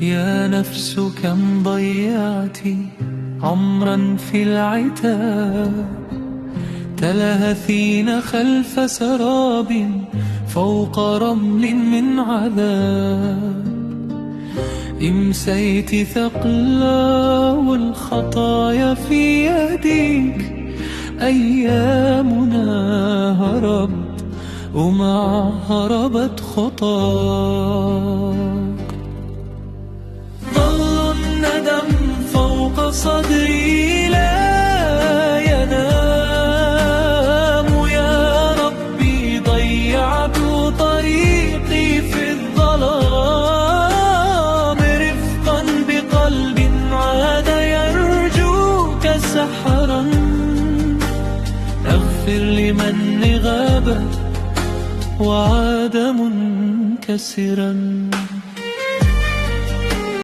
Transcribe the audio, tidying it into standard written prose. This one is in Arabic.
يا نفس كم ضيعت عمرا في العتاب، تلهثين خلف سراب فوق رمل من عذاب. امسيت ثقلا والخطايا في يديك، أيامنا هربت وما هربت خطاك. ظل الندم فوق صدري لا ينام، يا ربي ضيعت طريقي في الظلام، رفقا بقلب عاد يرجوك سحرا، اغفر لمن غاب وعاد منكسرا.